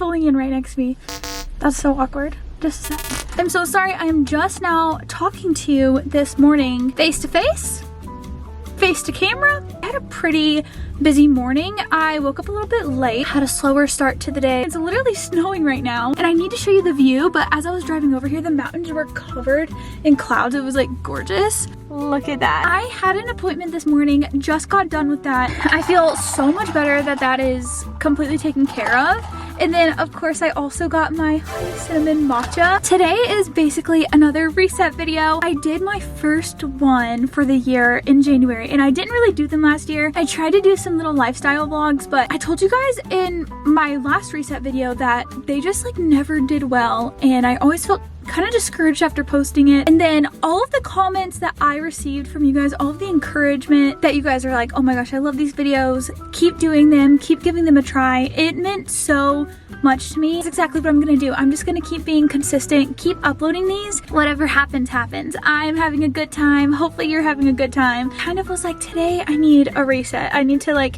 pulling in right next to me. That's so awkward. Just a sec. I'm so sorry. I am just now talking to you this morning face to face to camera. I had a pretty busy morning. I woke up a little bit late, had a slower start to the day. It's literally snowing right now and I need to show you the view, but as I was driving over here, the mountains were covered in clouds. It was like gorgeous. Look at that. I had an appointment this morning, just got done with that. I feel so much better that that is completely taken care of. And then of course I also got my honey cinnamon matcha. Today is basically another reset video. I did my first one for the year in January and I didn't really do them last year. I tried to do some little lifestyle vlogs, but I told you guys in my last reset video that they just like never did well and I always felt kind of discouraged after posting it. And then all of the comments that I received from you guys, all of the encouragement that you guys are like, oh my gosh, I love these videos, keep doing them, keep giving them a try. It meant so much to me. That's exactly what I'm gonna do. I'm just gonna keep being consistent, keep uploading these. Whatever happens, happens. I'm having a good time. Hopefully you're having a good time. Kind of was like, today I need a reset. I need to like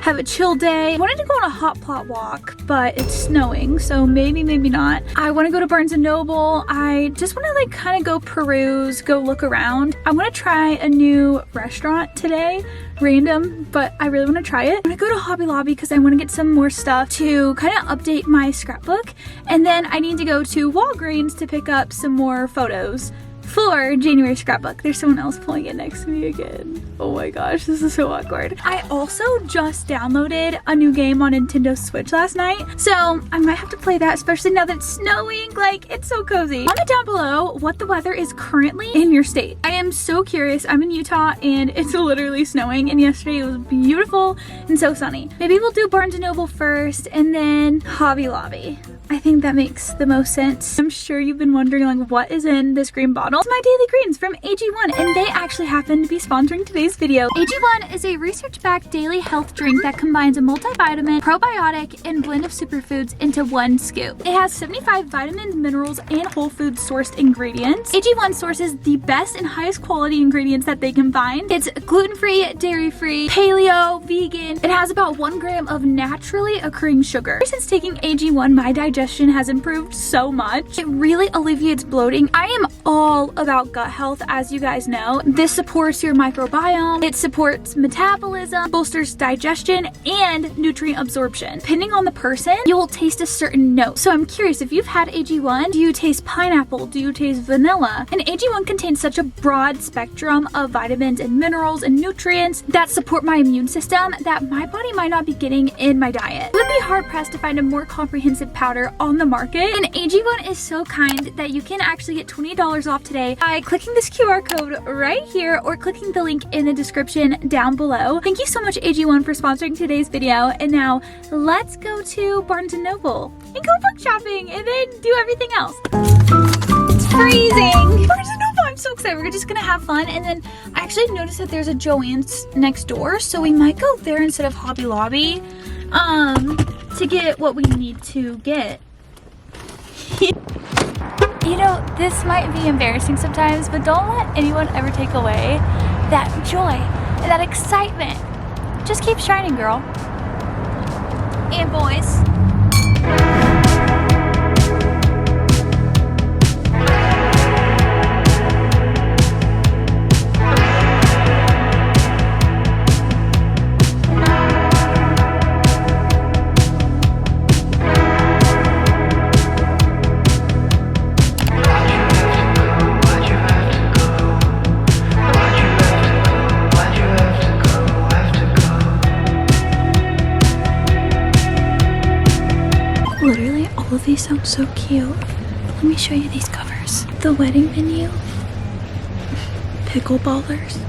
have a chill day. I wanted to go on a hot pot walk, but it's snowing, so maybe not. I want to go to Barnes & Noble. I just want to like kind of go peruse, go look around. I want to try a new restaurant today. Random, but I really want to try it. I'm gonna go to Hobby Lobby because I want to get some more stuff to kind of update my scrapbook. And then I need to go to Walgreens to pick up some more photos for January scrapbook. There's someone else pulling in next to me again. Oh my gosh, this is so awkward. I also just downloaded a new game on Nintendo Switch last night, so I might have to play that, especially now that it's snowing. Like, it's so cozy. Comment down below what the weather is currently in your state. I am so curious. I'm in Utah and it's literally snowing, and yesterday it was beautiful and so sunny. Maybe we'll do Barnes & Noble first and then Hobby Lobby. I think that makes the most sense. I'm sure you've been wondering like what is in this green bottle. It's my Daily Greens from AG1 and they actually happen to be sponsoring today's video. AG1 is a research-backed daily health drink that combines a multivitamin, probiotic, and blend of superfoods into one scoop. It has 75 vitamins, minerals, and whole food sourced ingredients. AG1 sources the best and highest quality ingredients that they can find. It's gluten-free, dairy-free, paleo, vegan. It has about 1 gram of naturally occurring sugar. Since taking AG1, my digestion has improved so much. It really alleviates bloating. I am all about gut health, as you guys know. This supports your microbiome, it supports metabolism, bolsters digestion, and nutrient absorption. Depending on the person, you'll taste a certain note. So I'm curious, if you've had AG1, do you taste pineapple? Do you taste vanilla? And AG1 contains such a broad spectrum of vitamins and minerals and nutrients that support my immune system that my body might not be getting in my diet. You would be hard pressed to find a more comprehensive powder on the market, and AG1 is so kind that you can actually get $20 off today by clicking this QR code right here or clicking the link in the description down below. Thank you so much AG1 for sponsoring today's video, and now let's go to Barnes & Noble and go book shopping and then do everything else. It's freezing! Barnes & Noble, I'm so excited. We're just gonna have fun, and then I actually noticed that there's a Joann's next door, so we might go there instead of Hobby Lobby to get what we need to get. You know, this might be embarrassing sometimes, but don't let anyone ever take away that joy and that excitement. Just keep shining, girl. And boys. Literally, all of these sound so cute. Let me show you these covers. The wedding menu. Pickleballers.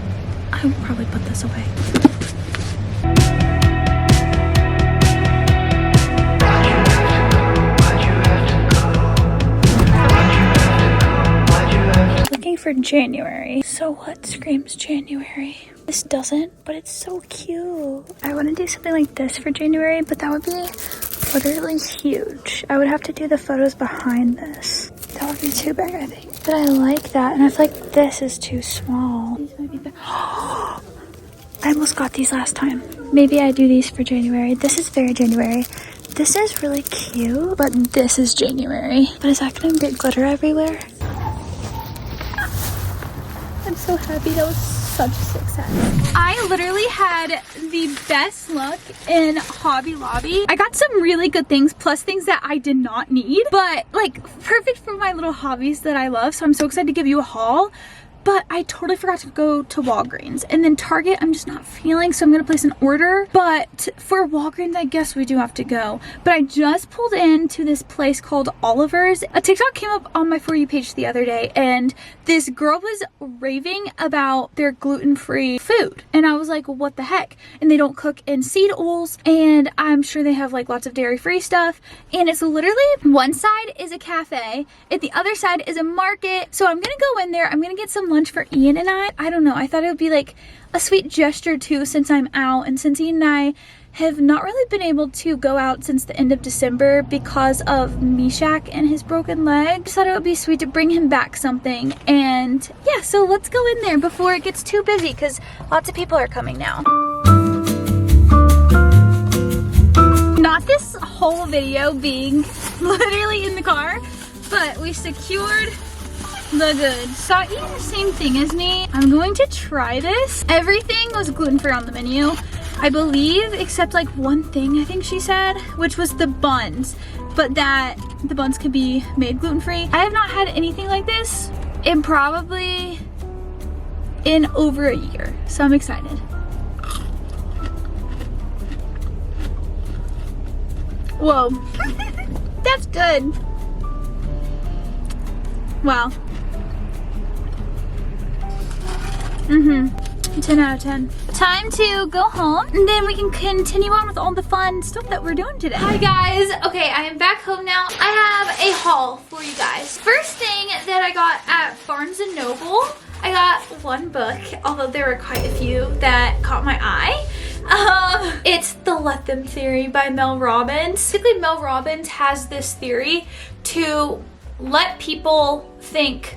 I will probably put this away. Looking for January. So what screams January? This doesn't, but it's so cute. I want to do something like this for January, but that would be literally huge. I would have to do the photos behind this. That would be too big, I think. But I like that, and I feel like this is too small. These might be big. I almost got these last time. Maybe I do these for January. This is very January. This is really cute, but this is January. But is that gonna get glitter everywhere? I'm so happy. That was such a success. I literally had the best luck in Hobby Lobby. I got some really good things, plus things that I did not need, but like perfect for my little hobbies that I love. So I'm so excited to give you a haul. But I totally forgot to go to Walgreens. And then Target, I'm just not feeling, so I'm gonna place an order. But for Walgreens, I guess we do have to go. But I just pulled into this place called Oliver's. A TikTok came up on my For You page the other day, and this girl was raving about their gluten-free food. And I was like, what the heck? And they don't cook in seed oils, and I'm sure they have like lots of dairy-free stuff. And it's literally, one side is a cafe, and the other side is a market. So I'm gonna go in there, I'm gonna get some lunch for Ian and I don't know, I thought it would be like a sweet gesture too, since I'm out, and since Ian and I have not really been able to go out since the end of December because of Meshach and his broken leg. Just thought it would be sweet to bring him back something. And yeah, so let's go in there before it gets too busy, because lots of people are coming now. Not this whole video being literally in the car, but we secured the goods. Saw eating the same thing as me. I'm going to try this. Everything was gluten-free on the menu, I believe, except like one thing I think she said, which was the buns, but that the buns could be made gluten-free. I have not had anything like this in probably in over a year, so I'm excited. Whoa. That's good. Wow. 10 out of 10. Time to go home, and then we can continue on with all the fun stuff that we're doing today. Hi guys. Okay, I am back home now. I have a haul for you guys. First thing that I got at Barnes & Noble, I got one book, although there were quite a few that caught my eye. It's The Let Them Theory by Mel Robbins. Basically, Mel Robbins has this theory to let people think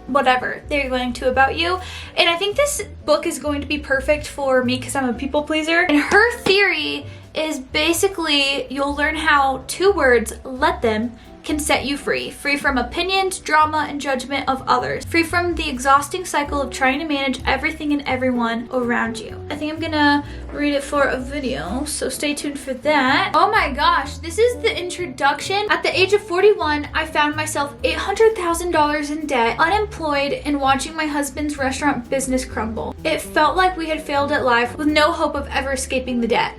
whatever they're going to about you, and I think this book is going to be perfect for me because I'm a people pleaser. And her theory is basically you'll learn how 2 words, let them, can set you free. Free from opinions, drama, and judgment of others. Free from the exhausting cycle of trying to manage everything and everyone around you. I think I'm gonna read it for a video, so stay tuned for that. Oh my gosh, this is the introduction. At the age of 41, I found myself $800,000 in debt, unemployed, and watching my husband's restaurant business crumble. It felt like we had failed at life with no hope of ever escaping the debt.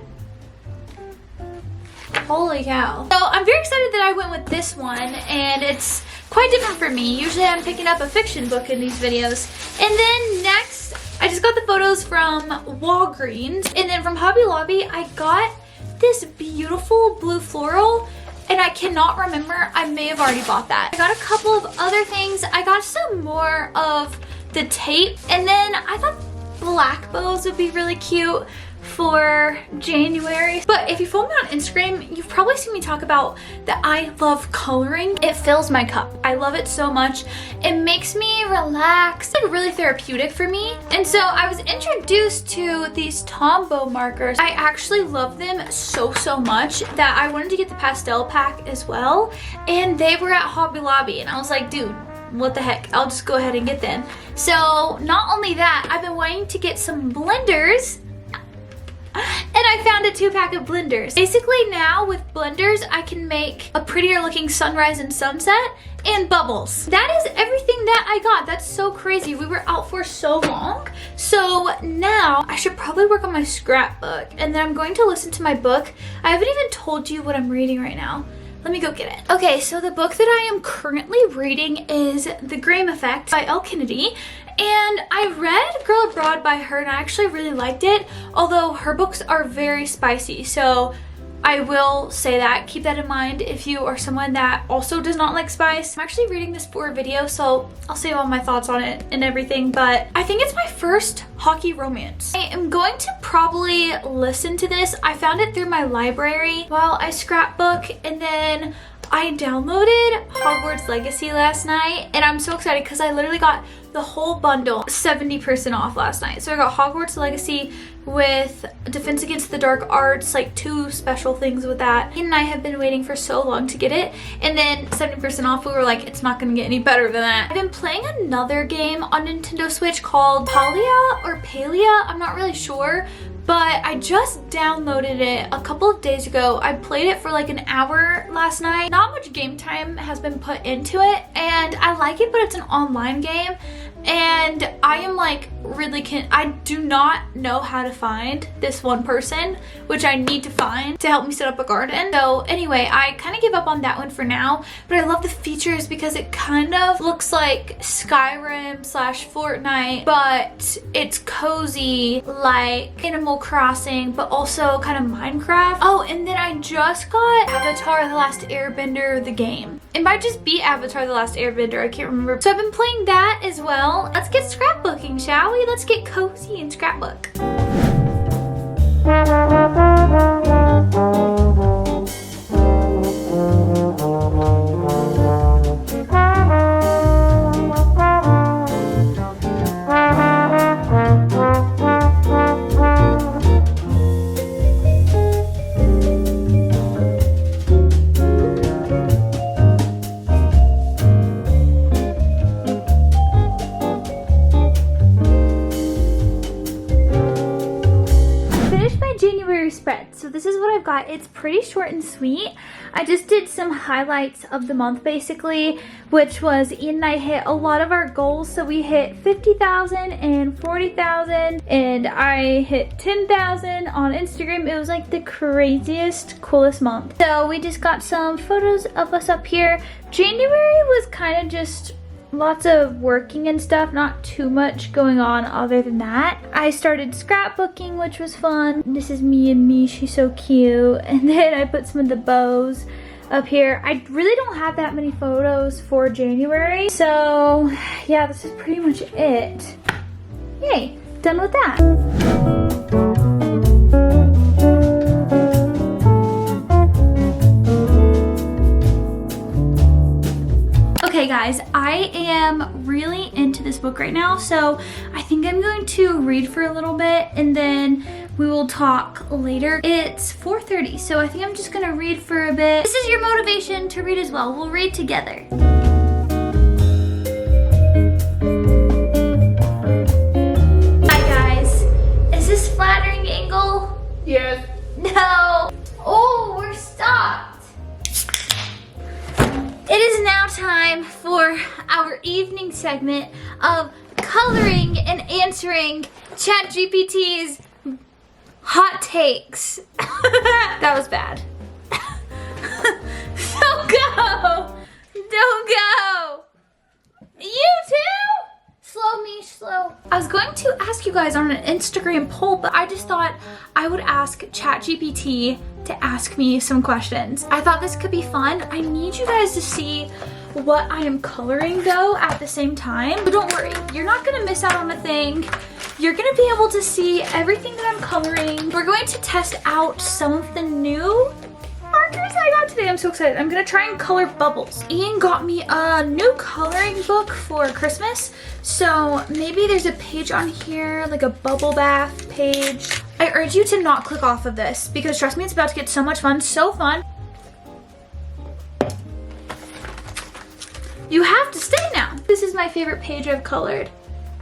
Holy cow. So I'm very excited that I went with this one, and it's quite different for me. Usually I'm picking up a fiction book in these videos. And then next, I just got the photos from Walgreens, and then from Hobby Lobby, I got this beautiful blue floral, and I cannot remember, I may have already bought that. I got a couple of other things. I got some more of the tape, and then I thought black bows would be really cute for January. But if you follow me on Instagram, you've probably seen me talk about that I love coloring. It fills my cup. I love it so much. It makes me relax. It's like really therapeutic for me. And so I was introduced to these Tombow markers. I actually love them so much that I wanted to get the pastel pack as well. And they were at Hobby Lobby, and I was like, dude, what the heck, I'll just go ahead and get them. So not only that, I've been wanting to get some blenders, and I found a 2-pack of blenders. Basically now with blenders, I can make a prettier looking sunrise and sunset and bubbles. That is everything that I got. That's so crazy. We were out for so long. So now I should probably work on my scrapbook, and then I'm going to listen to my book. I haven't even told you what I'm reading right now. Let me go get it. Okay, so the book that I am currently reading is The Graham Effect by Elle Kennedy. And I read Girl Abroad by her, and I actually really liked it, although her books are very spicy. So I will say that. Keep that in mind if you are someone that also does not like spice. I'm actually reading this for a video, so I'll save all my thoughts on it and everything, but I think it's my first hockey romance. I am going to probably listen to this. I found it through my library while I scrapbook, and then I downloaded Hogwarts Legacy last night, and I'm so excited because I literally got the whole bundle 70% off last night. So I got Hogwarts Legacy, with Defense Against the Dark Arts, like 2 special things with that. Ian and I have been waiting for so long to get it, and then 70% off, we were like, it's not gonna get any better than that. I've been playing another game on Nintendo Switch called Palia, I'm not really sure, but I just downloaded it a couple of days ago. I played it for like an hour last night. Not much game time has been put into it, and I like it, but it's an online game, and I am like really I do not know how to find this one person, which I need to find to help me set up a garden. So anyway, I kind of give up on that one for now, but I love the features because it kind of looks like Skyrim slash Fortnite, but it's cozy like Animal Crossing, but also kind of Minecraft. Oh, and then I just got Avatar: The Last Airbender, the game. It might just be Avatar: The Last Airbender, I can't remember. So I've been playing that as well. Let's get scrapbooking, shall we? Let's get cozy and scrapbook. Spread. So this is what I've got. It's pretty short and sweet. I just did some highlights of the month basically, which was Ian and I hit a lot of our goals. So we hit 50,000 and 40,000, and I hit 10,000 on Instagram. It was like the craziest, coolest month. So we just got some photos of us up here. January was kind of just lots of working and stuff, not too much going on other than that. I started scrapbooking, which was fun. This is me and me, she's so cute. And then I put some of the bows up here. I really don't have that many photos for January, so yeah, this is pretty much it. Yay, done with that. Okay guys, I am really into this book right now, so I think I'm going to read for a little bit and then we will talk later. It's 4:30, so I think I'm just gonna read for a bit. This is your motivation to read as well. We'll read together. Hi guys, is this flattering angle? Yes. No. Oh, we're stopped. It is now time for our evening segment of coloring and answering ChatGPT's hot takes. That was bad. Don't go! Don't go! You too? Slow me, slow. I was going to ask you guys on an Instagram poll, but I just thought I would ask ChatGPT to ask me some questions. I thought this could be fun. I need you guys to see what I am coloring though at the same time. But don't worry, you're not gonna miss out on a thing. You're gonna be able to see everything that I'm coloring. We're going to test out some of the new markers I got today. I'm so excited. I'm gonna try and color bubbles. Ian got me a new coloring book for Christmas, so maybe there's a page on here, like a bubble bath page. I urge you to not click off of this because trust me, it's about to get so much fun, so fun. You have to stay now. This is my favorite page I've colored.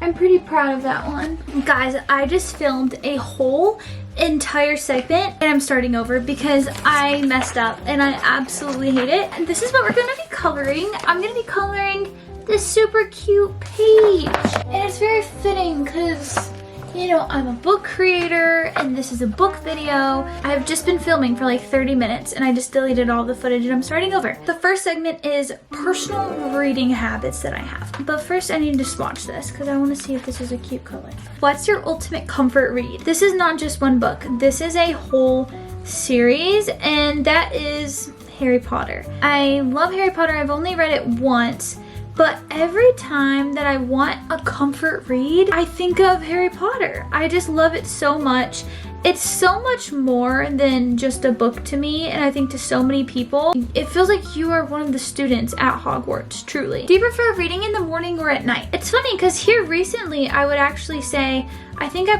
I'm pretty proud of that one. Guys, I just filmed a whole entire segment and I'm starting over because I messed up and I absolutely hate it. And this is what we're gonna be coloring. I'm gonna be coloring this super cute page. And it's very fitting because, you know, I'm a book creator and this is a book video. I've just been filming for like 30 minutes and I just deleted all the footage and I'm starting over. The first segment is personal reading habits that I have. But first I need to swatch this because I want to see if this is a cute color. What's your ultimate comfort read? This is not just one book. This is a whole series and that is Harry Potter. I love Harry Potter. I've only read it once. But every time that I want a comfort read, I think of Harry Potter. I just love it so much. It's so much more than just a book to me, and I think to so many people. It feels like you are one of the students at Hogwarts, truly. Do you prefer reading in the morning or at night? It's funny because here recently I would actually say I think I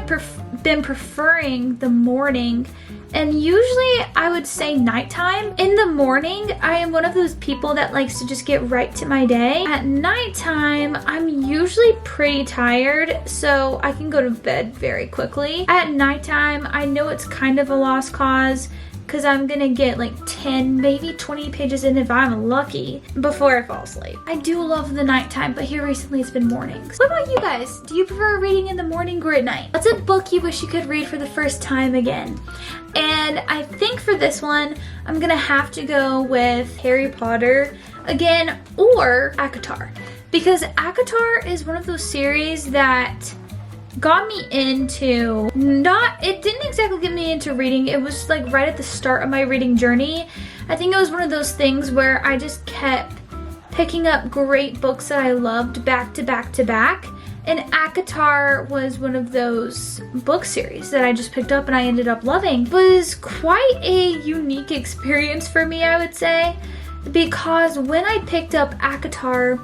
been preferring the morning, and usually I would say nighttime. In the morning, I am one of those people that likes to just get right to my day. At nighttime, I'm usually pretty tired, so I can go to bed very quickly. At nighttime, I know it's kind of a lost cause because I'm gonna get like 10, maybe 20 pages in if I'm lucky before I fall asleep. I do love the nighttime, but here recently it's been mornings. What about you guys? Do you prefer reading in the morning or at night? What's a book you wish you could read for the first time again? And I think for this one, I'm gonna have to go with Harry Potter again or ACOTAR, because ACOTAR is one of those series that got me into, it didn't exactly get me into reading. It was like right at the start of my reading journey. I think it was one of those things where I just kept picking up great books that I loved back to back to back. And ACOTAR was one of those book series that I just picked up and I ended up loving. It was quite a unique experience for me, I would say, because when I picked up ACOTAR,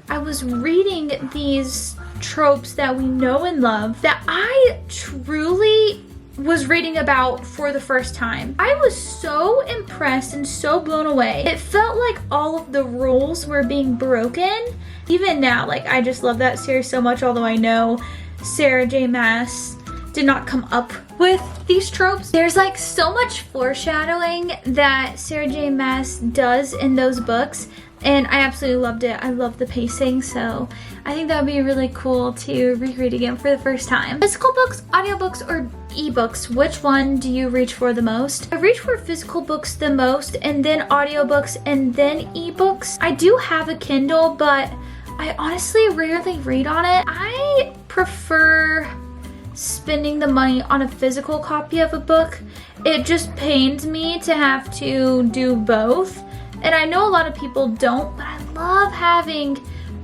I was reading these tropes that we know and love that I truly was reading about for the first time. I was so impressed and so blown away. It felt like all of the rules were being broken. Even now, like, I just love that series so much, although I know Sarah J. Maas did not come up with these tropes. There's like so much foreshadowing that Sarah J. Maas does in those books, and I absolutely loved it. I love the pacing, so I think that would be really cool to reread again for the first time. Physical books, audiobooks, or ebooks, which one do you reach for the most? I reach for physical books the most, and then audiobooks, and then ebooks. I do have a Kindle, but I honestly rarely read on it. I prefer spending the money on a physical copy of a book. It just pains me to have to do both. And I know a lot of people don't, but I love having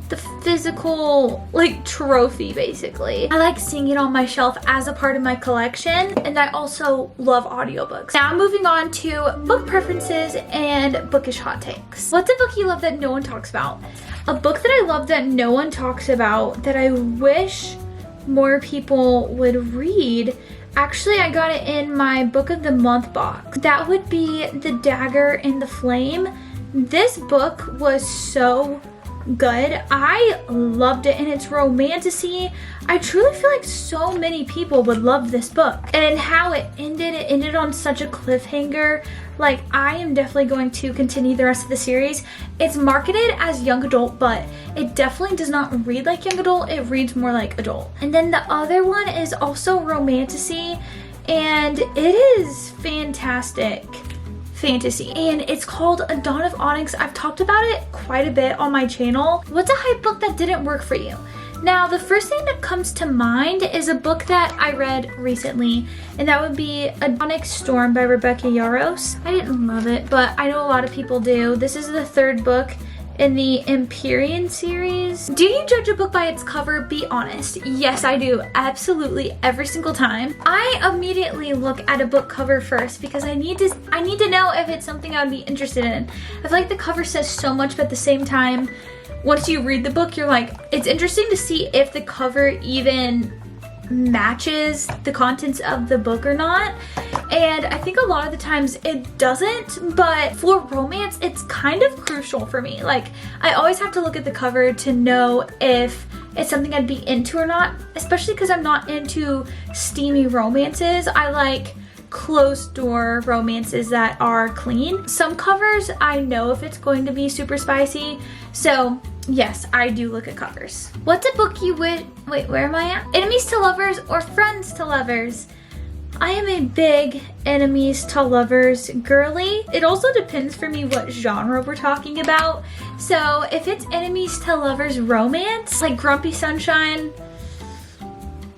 the physical, like, trophy, basically. I like seeing it on my shelf as a part of my collection, and I also love audiobooks. Now moving on to book preferences and bookish hot takes. What's a book you love that no one talks about? A book that I love that no one talks about that I wish more people would read. Actually, I got it in my book of the month box. That would be The Dagger and the Flame. This book was so good. I loved it, and it's romantasy. I truly feel like so many people would love this book. And how it ended on such a cliffhanger. Like, I am definitely going to continue the rest of the series. It's marketed as young adult, but it definitely does not read like young adult. It reads more like adult. And then the other one is also romantasy, and it is fantastic fantasy, and it's called A Dawn of Onyx. I've talked about it quite a bit on my channel. What's a hype book that didn't work for you? Now, the first thing that comes to mind is a book that I read recently, and that would be A Onyx Storm by Rebecca Yarros. I didn't love it, but I know a lot of people do. This is the third book in the Empyrean series. Do you judge a book by its cover? Be honest. Yes, I do. Absolutely, every single time. I immediately look at a book cover first because I need to know if it's something I would be interested in. I feel like the cover says so much, but at the same time, once you read the book, you're like, it's interesting to see if the cover even matches the contents of the book or not. And I think a lot of the times it doesn't, but for romance, it's kind of crucial for me. Like, I always have to look at the cover to know if it's something I'd be into or not, especially because I'm not into steamy romances. I like closed door romances that are clean. Some covers, I know if it's going to be super spicy, so yes, I do look at covers. What's a book you would, wait, where am I at? Enemies to lovers or friends to lovers? I am a big enemies to lovers girly. It also depends for me what genre we're talking about. So if it's enemies to lovers romance, like Grumpy Sunshine,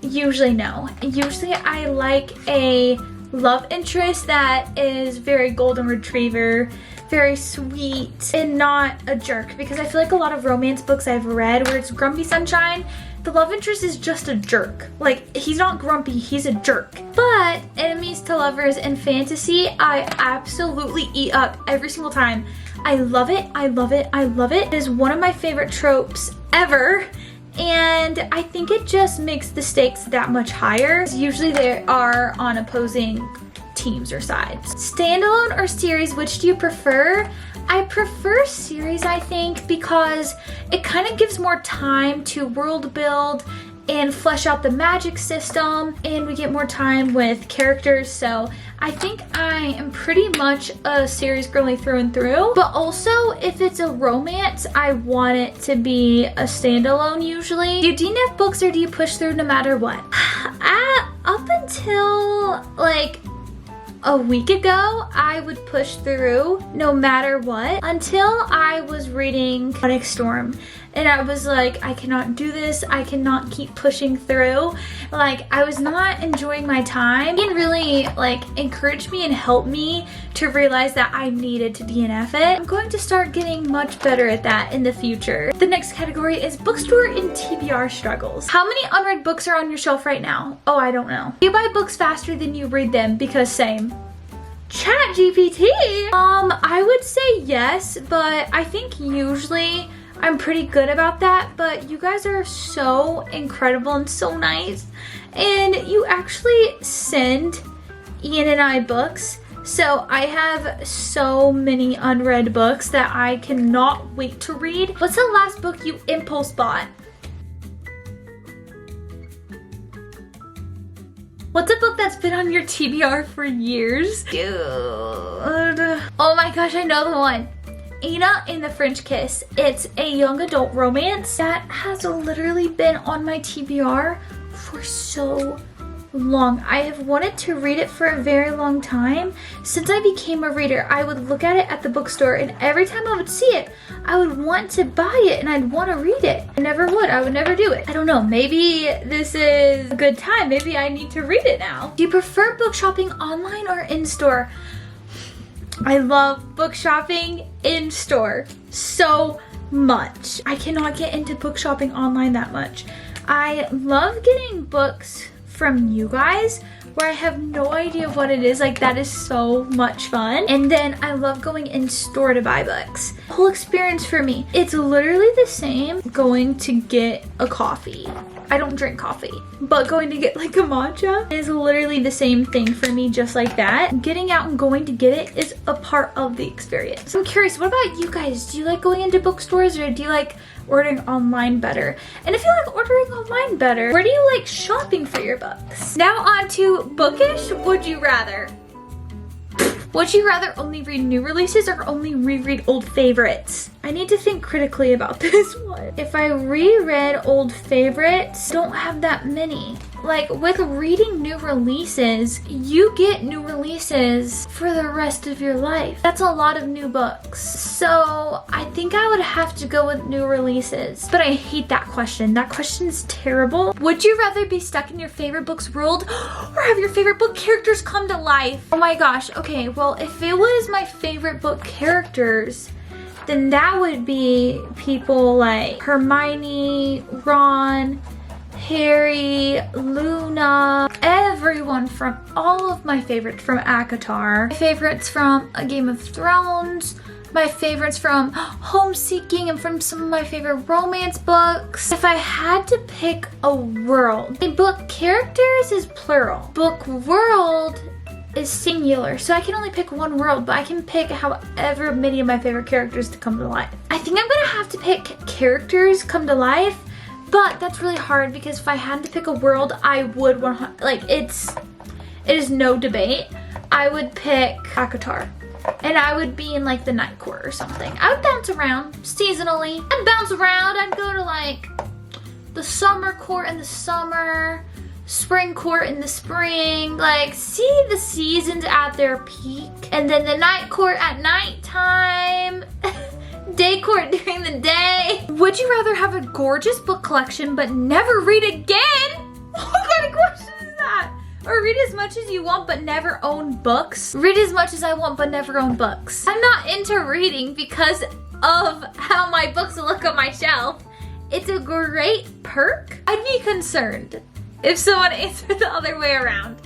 usually no. Usually I like a love interest that is very golden retriever, very sweet, and not a jerk, because I feel like a lot of romance books I've read where it's Grumpy Sunshine, the love interest is just a jerk. Like, he's not grumpy, he's a jerk. But enemies to lovers and fantasy, I absolutely eat up every single time. I love it, I love it, I love it. It is one of my favorite tropes ever. and I think it just makes the stakes that much higher. Usually they are on opposing teams or sides. Standalone or series, which do you prefer? I prefer series, I think, because it kind of gives more time to world build and flesh out the magic system, and we get more time with characters. So I think I am pretty much a series girly through and through. But also, if it's a romance, I want it to be a standalone usually. Do you DNF books or do you push through no matter what? Up until like a week ago, I would push through no matter what until I was reading Onyx Storm. And I was like, I cannot do this. I cannot keep pushing through. Like, I was not enjoying my time. It really like encouraged me and helped me to realize that I needed to DNF it. I'm going to start getting much better at that in the future. The next category is bookstore and TBR struggles. How many unread books are on your shelf right now? Oh, I don't know. You buy books faster than you read them because same. Chat GPT. I would say yes, but I think usually I'm pretty good about that, but you guys are so incredible and so nice. And you actually send Ian and I books. So I have so many unread books that I cannot wait to read. What's the last book you impulse bought? What's a book that's been on your TBR for years? Dude. Oh my gosh, I know the one. Anna and the French Kiss. It's a young adult romance that has literally been on my TBR for so long. I have wanted to read it for a very long time. Since I became a reader, I would look at it at the bookstore, and every time I would see it, I would want to buy it and I'd want to read it. I never would. I would never do it. I don't know. Maybe this is a good time. Maybe I need to read it now. Do you prefer book shopping online or in-store? I love book shopping in store so much. I cannot get into book shopping online that much. I love getting books from you guys where I have no idea what it is. Like, that is so much fun. And then I love going in store to buy books. Whole experience for me, it's literally the same going to get a coffee. I don't drink coffee, but going to get like a matcha is literally the same thing for me, just like that. Getting out and going to get it is a part of the experience. I'm curious, what about you guys? Do you like going into bookstores or do you like ordering online better? And if you like ordering online better, where do you like shopping for your books? Now on to Bookish. Would you rather? Would you rather only read new releases or only reread old favorites? I need to think critically about this one. If I reread old favorites, don't have that many. Like, with reading new releases, you get new releases for the rest of your life. That's a lot of new books. So I think I would have to go with new releases. But I hate that question. That question is terrible. Would you rather be stuck in your favorite book's world or have your favorite book characters come to life? Oh my gosh. Okay, well, if it was my favorite book characters, then that would be people like Hermione, Ron, Harry, Luna, everyone from all of my favorites from ACOTAR, my favorites from A Game of Thrones, my favorites from Homeseeking, and from some of my favorite romance books. If I had to pick a world, book characters is plural, book world is singular, so I can only pick one world, but I can pick however many of my favorite characters to come to life. I think I'm gonna have to pick characters come to life, but that's really hard because if I had to pick a world, I would it is no debate. I would pick ACOTAR, and I would be in like the night court or something. I would bounce around seasonally. I'd bounce around. I'd go to like the summer court in the summer, spring court in the spring, like see the seasons at their peak, and then the night court at nighttime. Day court during the day. Would you rather have a gorgeous book collection but never read again? What kind of question is that? Or read as much as you want but never own books? Read as much as I want but never own books. I'm not into reading because of how my books look on my shelf. It's a great perk. I'd be concerned if someone answered the other way around.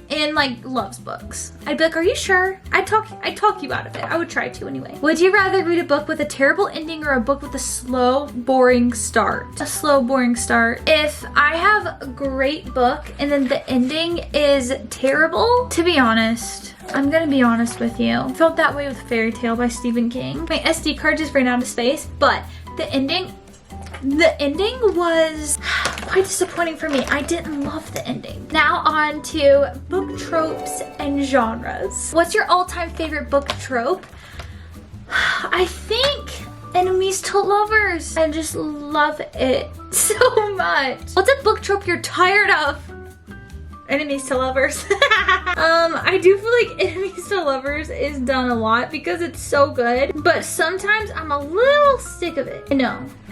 and like loves books. I'd be like, are you sure? I'd talk you out of it. I would try to anyway. Would you rather read a book with a terrible ending or a book with a slow, boring start? A slow, boring start. If I have a great book and then the ending is terrible, to be honest, I'm gonna be honest with you. I felt that way with Fairy Tale by Stephen King. My SD card just ran out of space, but the ending was quite disappointing for me. I didn't love the ending. Now on to book tropes and genres. What's your all-time favorite book trope? I think enemies to lovers. I just love it so much. What's a book trope you're tired of? Enemies to lovers. I do feel like enemies to lovers is done a lot because it's so good, but sometimes I'm a little sick of it.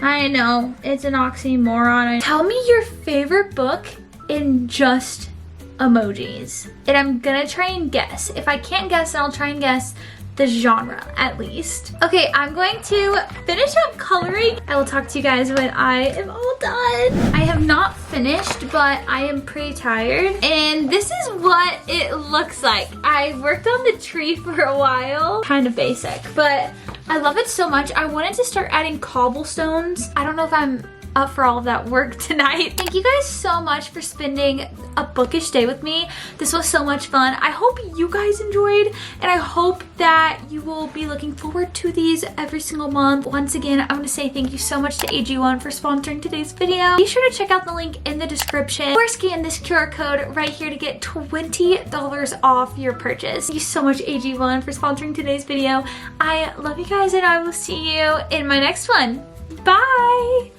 I know, it's an oxymoron. Tell me your favorite book in just emojis. And I'm gonna try and guess. If I can't guess, then I'll try and guess the genre at least. Okay, I'm going to finish up coloring. I will talk to you guys when I am all done. I have not finished, but I am pretty tired. And this is what it looks like. I worked on the tree for a while. Kind of basic, but I love it so much. I wanted to start adding cobblestones. I don't know if I'm up for all of that work tonight. Thank you guys so much for spending a bookish day with me. This was so much fun. I hope you guys enjoyed, and I hope that you will be looking forward to these every single month. Once again, I want to say thank you so much to AG1 for sponsoring today's video. Be sure to check out the link in the description or scan this QR code right here to get $20 off your purchase. Thank you so much, AG1, for sponsoring today's video. I love you guys, and I will see you in my next one. Bye!